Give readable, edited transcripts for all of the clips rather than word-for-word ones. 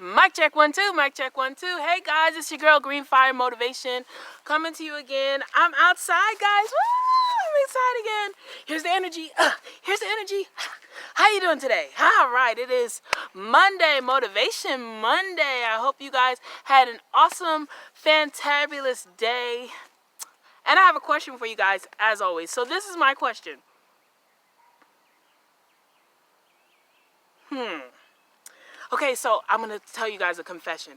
Mic check 1 2, mic check 1 2. Hey guys, it's your girl Green Fire Motivation coming to you again. I'm outside, guys. Woo! I'm excited again. Here's the energy. Here's the energy. How you doing today? All right, it is Monday, Motivation Monday. I hope you guys had an awesome, fantabulous day. And I have a question for you guys, as always. So this is my question. Okay, so I'm going to tell you guys a confession.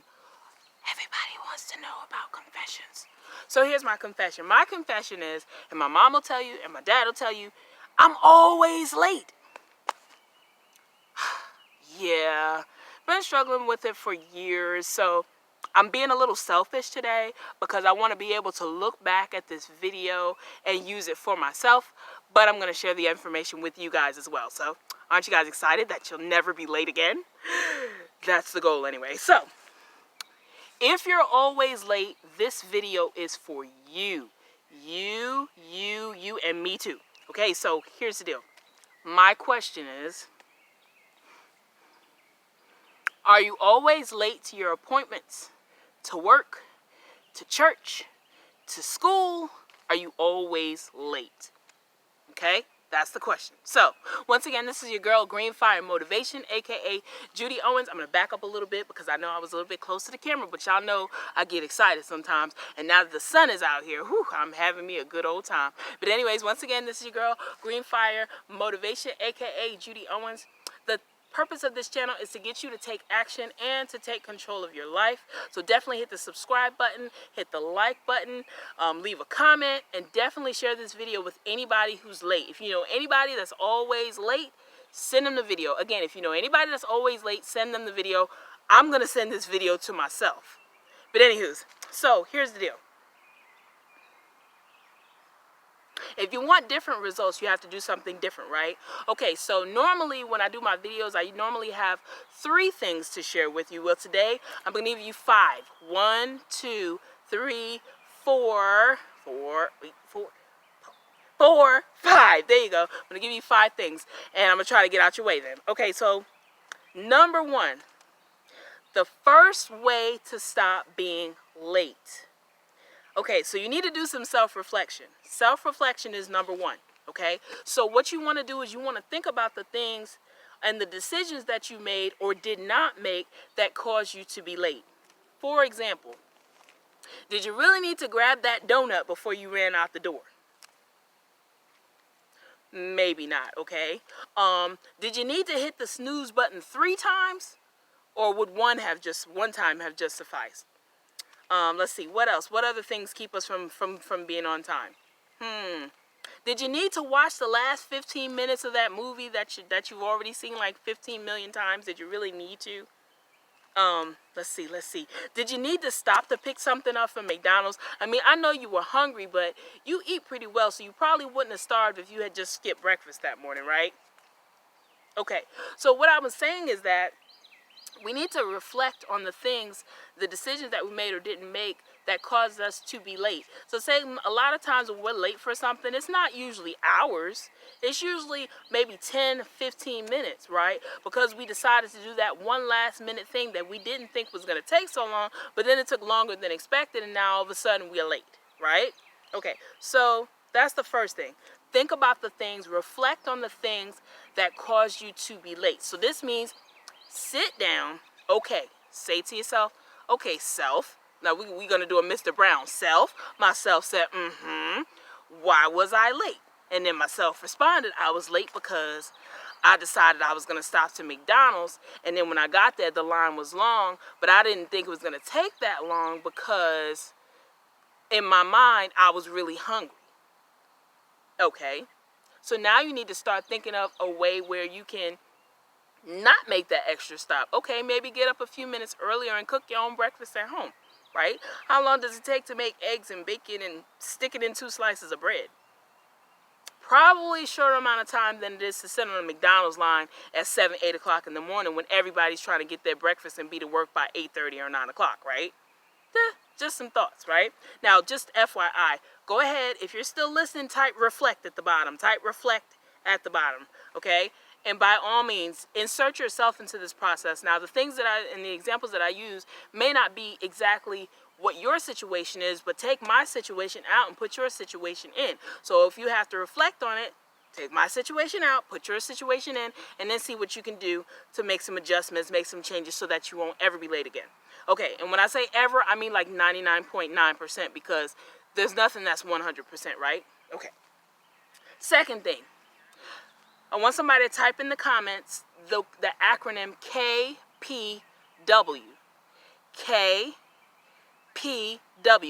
Everybody wants to know about confessions. So here's my confession. My confession is, and my mom will tell you, and my dad will tell you, I'm always late. Yeah, been struggling with it for years, so I'm being a little selfish today because I want to be able to look back at this video and use it for myself, but I'm going to share the information with you guys as well. So aren't you guys excited that you'll never be late again? That's the goal anyway. So if you're always late, this video is for you. You, and me too. Okay, so here's the deal. My question is, are you always late to your appointments, to work, to church, to school? Are you always late? Okay, that's the question. So, once again, this is your girl, Green Fire Motivation, aka Judy Owens. I'm going to back up a little bit because I know I was a little bit close to the camera, but y'all know I get excited sometimes. And now that the sun is out here, I'm having me a good old time. But anyways, once again, this is your girl, Green Fire Motivation, aka Judy Owens. The purpose of this channel is to get you to take action and to take control of your life. So definitely hit the subscribe button, hit the like button, leave a comment, and definitely share this video with anybody who's late. If you know anybody that's always late, send them the video. Again, if you know anybody that's always late, send them the video. I'm going to send this video to myself. But anywho's, so here's the deal. If you want different results, you have to do something different, right? Okay, so normally when I do my videos, I normally have 3 things to share with you. Well, today I'm going to give you 5. 1, 2, 3, 4, 5. There you go. I'm going to give you 5 things, and I'm going to try to get out your way then. Okay, so number 1, the first way to stop being late. Okay, so you need to do some self-reflection. Self-reflection is number 1, okay? So what you want to do is you want to think about the things and the decisions that you made or did not make that caused you to be late. For example, did you really need to grab that donut before you ran out the door? Maybe not, okay? Did you need to hit the snooze button 3 times? Or would one time have just sufficed? Let's see, what else? What other things keep us from being on time? Did you need to watch the last 15 minutes of that movie that you've already seen like 15 million times? Did you really need to? Let's see. Did you need to stop to pick something up from McDonald's? I mean, I know you were hungry, but you eat pretty well, so you probably wouldn't have starved if you had just skipped breakfast that morning, right? Okay, so what I was saying is that we need to reflect on the things, the decisions that we made or didn't make that caused us to be late. So say a lot of times when we're late for something, it's not usually hours. It's usually maybe 10, 15 minutes, right? Because we decided to do that one last minute thing that we didn't think was going to take so long, but then it took longer than expected, and now all of a sudden we're late, right? Okay, so that's the first thing. Think about the things, reflect on the things that caused you to be late. So this means sit down, okay, say to yourself, okay, self. Now we're going to do a Mr. Brown. Self. Myself said, why was I late? And then myself responded, I was late because I decided I was going to stop to McDonald's. And then when I got there, the line was long, but I didn't think it was going to take that long because in my mind, I was really hungry. Okay. So now you need to start thinking of a way where you can not make that extra stop. Okay, maybe get up a few minutes earlier and cook your own breakfast at home, right? How long does it take to make eggs and bacon and stick it in 2 slices of bread? Probably a shorter amount of time than it is to sit on a McDonald's line at 7, 8 o'clock in the morning when everybody's trying to get their breakfast and be to work by 8:30 or 9 o'clock, right? Just some thoughts, right? Now, just FYI, go ahead, if you're still listening, type reflect at the bottom. Type reflect at the bottom, okay? And by all means, insert yourself into this process. Now, the things that and the examples that I use may not be exactly what your situation is, but take my situation out and put your situation in. So if you have to reflect on it, take my situation out, put your situation in, and then see what you can do to make some adjustments, make some changes so that you won't ever be late again. Okay, and when I say ever, I mean like 99.9% because there's nothing that's 100%, right? Okay. Second thing, I want somebody to type in the comments the acronym KPW. KPW.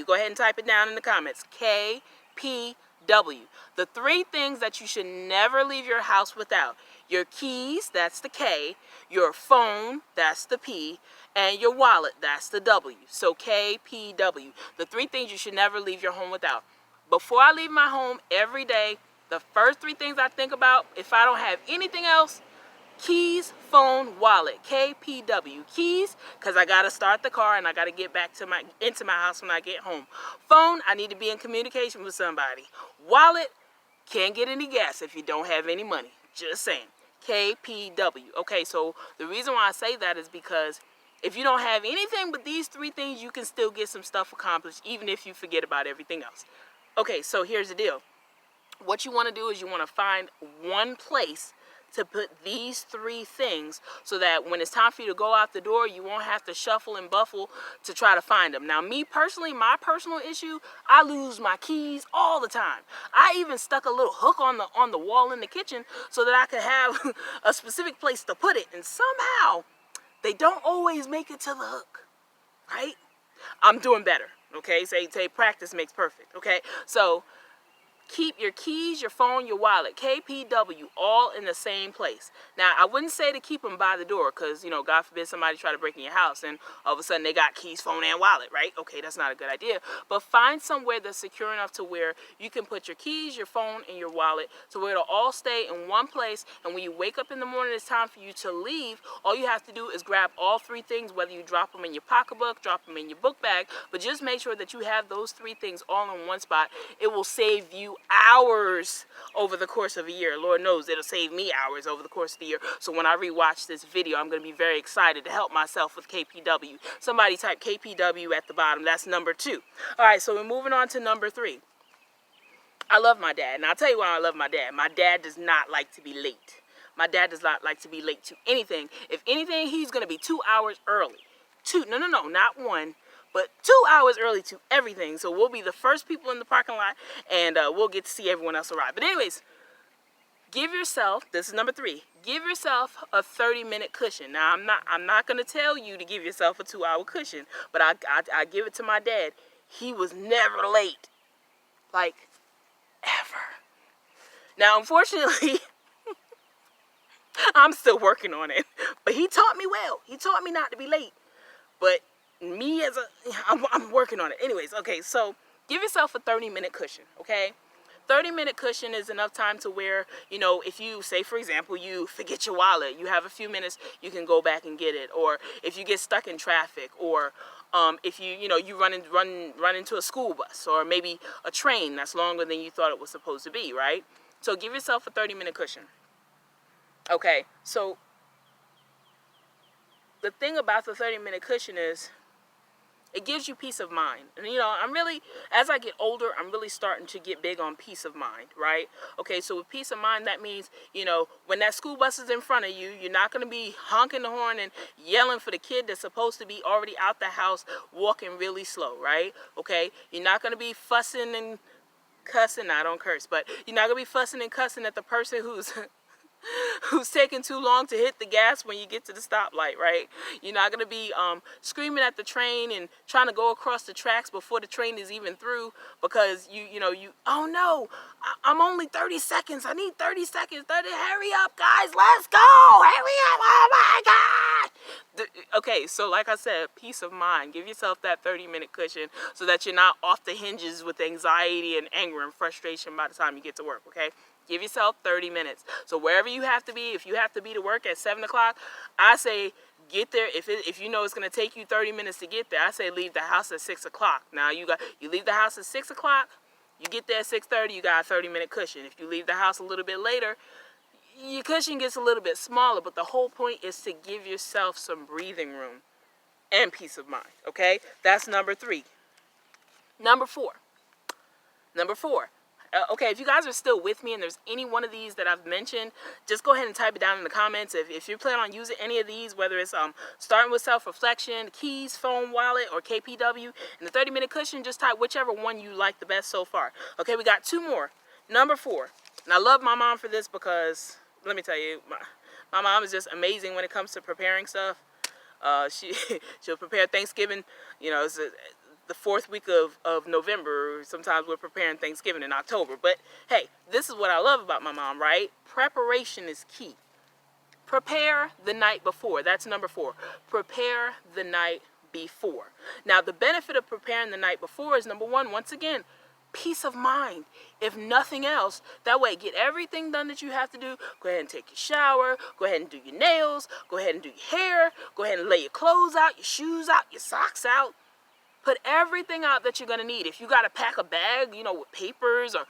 Go ahead and type it down in the comments. KPW. The 3 things that you should never leave your house without. Your keys, that's the K. Your phone, that's the P. And your wallet, that's the W. So KPW. The 3 things you should never leave your home without. Before I leave my home every day, the first 3 things I think about, if I don't have anything else, keys, phone, wallet. KPW. Keys, because I got to start the car and I got to get back to into my house when I get home. Phone, I need to be in communication with somebody. Wallet, can't get any gas if you don't have any money. Just saying. KPW. Okay, so the reason why I say that is because if you don't have anything but these 3 things, you can still get some stuff accomplished even if you forget about everything else. Okay, so here's the deal. What you want to do is you want to find one place to put these 3 things so that when it's time for you to go out the door, you won't have to shuffle and buffle to try to find them. Now, me personally, my personal issue, I lose my keys all the time. I even stuck a little hook on the wall in the kitchen so that I could have a specific place to put it. And somehow, they don't always make it to the hook, right? I'm doing better, okay? Say practice makes perfect, okay? So keep your keys, your phone, your wallet, KPW, all in the same place. Now, I wouldn't say to keep them by the door because, God forbid somebody try to break in your house and all of a sudden they got keys, phone, and wallet, right? Okay, that's not a good idea. But find somewhere that's secure enough to where you can put your keys, your phone, and your wallet to where it'll all stay in one place. And when you wake up in the morning, it's time for you to leave. All you have to do is grab all 3 things, whether you drop them in your pocketbook, drop them in your book bag, but just make sure that you have those 3 things all in one spot. It will save you hours over the course of a year. Lord knows it'll save me hours over the course of the year. So when I rewatch this video, I'm going to be very excited to help myself with KPW. Somebody type KPW at the bottom. That's number 2. All right, so we're moving on to number 3. I love my dad. And I'll tell you why I love my dad. My dad does not like to be late. My dad does not like to be late to anything. If anything, he's going to be 2 hours early. No, not 1. But 2 hours early to everything. So we'll be the first people in the parking lot, and we'll get to see everyone else arrive. But anyways, give yourself, this is number 3, give yourself a 30-minute cushion. Now, I'm not going to tell you to give yourself a 2-hour cushion, but I give it to my dad. He was never late. Like, ever. Now, unfortunately, I'm still working on it. But he taught me well. He taught me not to be late. But me I'm working on it. Anyways, okay, so give yourself a 30-minute cushion, okay? 30-minute cushion is enough time to where, if you, say, for example, you forget your wallet, you have a few minutes, you can go back and get it. Or if you get stuck in traffic, or if you run into a school bus, or maybe a train that's longer than you thought it was supposed to be, right? So give yourself a 30-minute cushion. Okay, so the thing about the 30-minute cushion is it gives you peace of mind. And, I'm really, as I get older, I'm really starting to get big on peace of mind, right? Okay, so with peace of mind, that means, when that school bus is in front of you, you're not going to be honking the horn and yelling for the kid that's supposed to be already out the house walking really slow, right? Okay, you're not going to be fussing and cussing. I don't curse, but you're not going to be fussing and cussing at the person who's taking too long to hit the gas when you get to the stoplight, right? You're not going to be screaming at the train and trying to go across the tracks before the train is even through because oh no, I'm only 30 seconds. I need 30 seconds. Hurry up, guys. Let's go. Hurry up. Oh my God. Okay, so like I said, peace of mind. Give yourself that 30-minute cushion so that you're not off the hinges with anxiety and anger and frustration by the time you get to work, okay? Give yourself 30 minutes. So wherever you have to be, if you have to be to work at 7 o'clock, I say get there. If you know it's going to take you 30 minutes to get there, I say leave the house at 6 o'clock. Now, you leave the house at 6 o'clock, you get there at 6:30, you got a 30-minute cushion. If you leave the house a little bit later, your cushion gets a little bit smaller, but the whole point is to give yourself some breathing room and peace of mind, okay? That's number 3. Number 4. Okay, if you guys are still with me and there's any one of these that I've mentioned, just go ahead and type it down in the comments. If you plan on using any of these, whether it's starting with self-reflection, keys, phone, wallet, or KPW, and the 30-minute cushion, just type whichever one you like the best so far. Okay, we got 2 more. Number 4. And I love my mom for this because, let me tell you, my mom is just amazing when it comes to preparing stuff. She'll prepare Thanksgiving, it's the 4th week of November. Sometimes we're preparing Thanksgiving in October. But hey, this is what I love about my mom, right? Preparation is key. Prepare the night before. That's number 4. Prepare the night before. Now, the benefit of preparing the night before is, number 1, once again, peace of mind. If nothing else, that way, get everything done that you have to do. Go ahead and take your shower. Go ahead and do your nails. Go ahead and do your hair. Go ahead and lay your clothes out, your shoes out, your socks out. Put everything out that you're going to need. If you got to pack a bag, with papers or,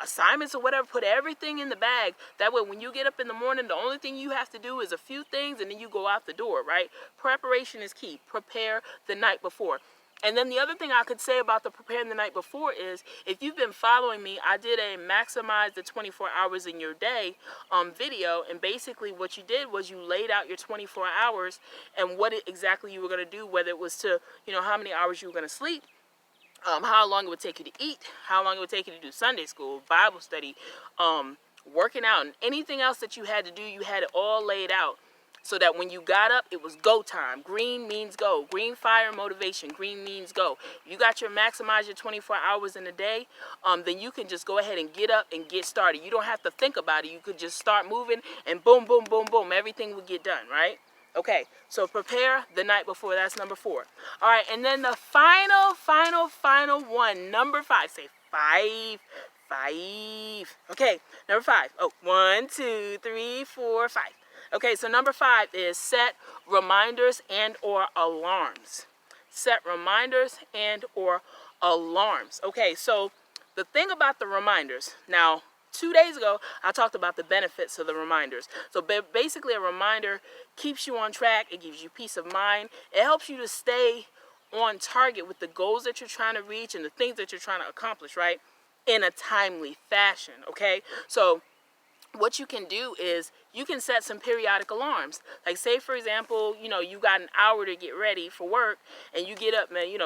assignments or whatever, put everything in the bag. That way, when you get up in the morning, the only thing you have to do is a few things and then you go out the door, right? Preparation is key. Prepare the night before. And then the other thing I could say about the preparing the night before is, if you've been following me, I did a maximize the 24 hours in your day video. And basically what you did was you laid out your 24 hours and what exactly you were going to do, whether it was to, how many hours you were going to sleep, how long it would take you to eat, how long it would take you to do Sunday school, Bible study, working out, and anything else that you had to do, you had it all laid out. So that when you got up, it was go time. Green means go. Green, fire, motivation. Green means go. If you got maximize your 24 hours in a day, then you can just go ahead and get up and get started. You don't have to think about it. You could just start moving and boom, boom, boom, boom. Everything will get done, right? Okay, so prepare the night before. That's number 4. All right, and then the final one, number 5. Say 5. 5. Okay, number 5. Oh, 1, 2, 3, 4, 5. Okay, so number 5 is set reminders and or alarms. Set reminders and or alarms. Okay, so the thing about the reminders, now 2 days ago, I talked about the benefits of the reminders. So basically a reminder keeps you on track. It gives you peace of mind. It helps you to stay on target with the goals that you're trying to reach and the things that you're trying to accomplish, right? In a timely fashion, okay? So what you can do is you can set some periodic alarms. Like, say for example, you got an hour to get ready for work, and you get up, man. You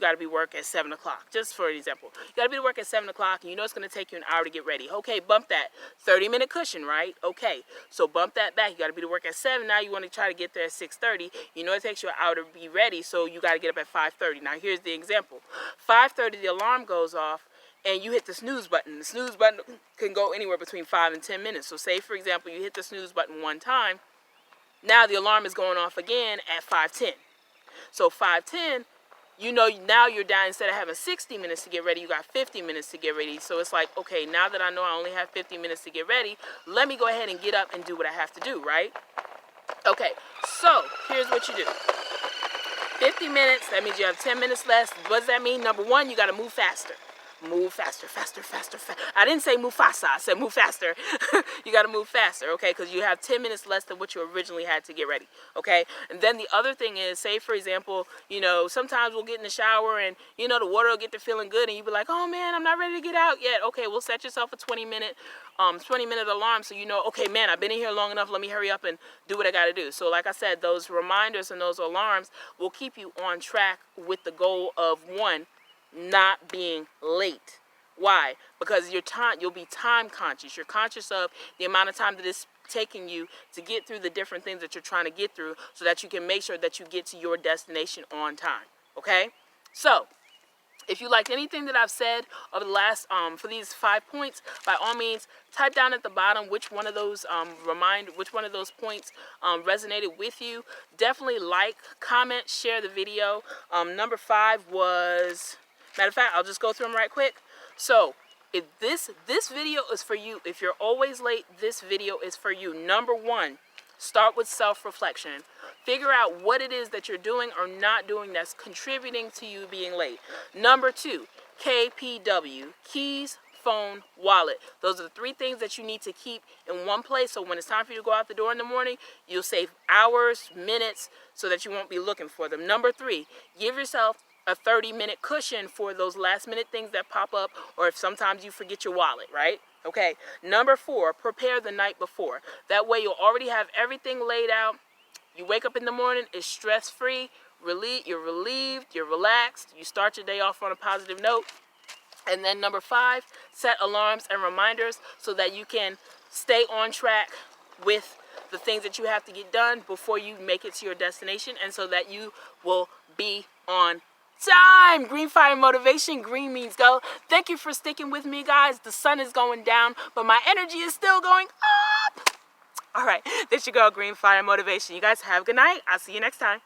got to be work at 7 o'clock. Just for an example, you got to be to work at 7 o'clock, and it's going to take you an hour to get ready. Okay, bump that 30-minute cushion, right? Okay, so bump that back. You got to be to work at 7. Now you want to try to get there at 6:30. It takes you an hour to be ready, so you got to get up at 5:30. Now here's the example: 5:30, the alarm goes off. And you hit the snooze button. The snooze button can go anywhere between 5 and 10 minutes. So say, for example, you hit the snooze button one time. Now the alarm is going off again at 5:10. So 5:10, now you're down. Instead of having 60 minutes to get ready, you got 50 minutes to get ready. So it's like, okay, now that I know I only have 50 minutes to get ready, let me go ahead and get up and do what I have to do, right? Okay, so here's what you do. 50 minutes, that means you have 10 minutes less. What does that mean? Number 1, you got to move faster. Move faster, faster, faster, faster. I didn't say move faster. I said move faster. You got to move faster, okay? Because you have 10 minutes less than what you originally had to get ready, okay? And then the other thing is, say, for example, sometimes we'll get in the shower and, the water will get to feeling good and you'll be like, oh, man, I'm not ready to get out yet. Okay, we'll set yourself a 20-minute alarm so okay, man, I've been in here long enough. Let me hurry up and do what I got to do. So like I said, those reminders and those alarms will keep you on track with the goal of, 1, not being late. Why? Because you'll be time conscious. You're conscious of the amount of time that it's taking you to get through the different things that you're trying to get through so that you can make sure that you get to your destination on time. Okay? So, if you liked anything that I've said over the last, for these 5 points, by all means, type down at the bottom which one of those points resonated with you. Definitely like, comment, share the video. Number 5 was, matter of fact, I'll just go through them right quick. So, if this video is for you, if you're always late, this video is for you. Number 1, start with self-reflection. Figure out what it is that you're doing or not doing that's contributing to you being late. Number 2, KPW, keys, phone, wallet. Those are the 3 things that you need to keep in one place, so when it's time for you to go out the door in the morning, you'll save hours, minutes, so that you won't be looking for them. Number 3, give yourself a 30-minute cushion for those last-minute things that pop up, or if sometimes you forget your wallet, right? Okay. Number 4, prepare the night before. That way you'll already have everything laid out. You wake up in the morning, it's stress-free, you're relieved, you're relaxed, you start your day off on a positive note. And then number 5, set alarms and reminders so that you can stay on track with the things that you have to get done before you make it to your destination, and so that you will be on time. Green fire motivation. Green means go. Thank you for sticking with me, guys. The sun is going down, but my energy is still going up. All right, there you go. Green fire motivation. You guys have a good night. I'll see you next time.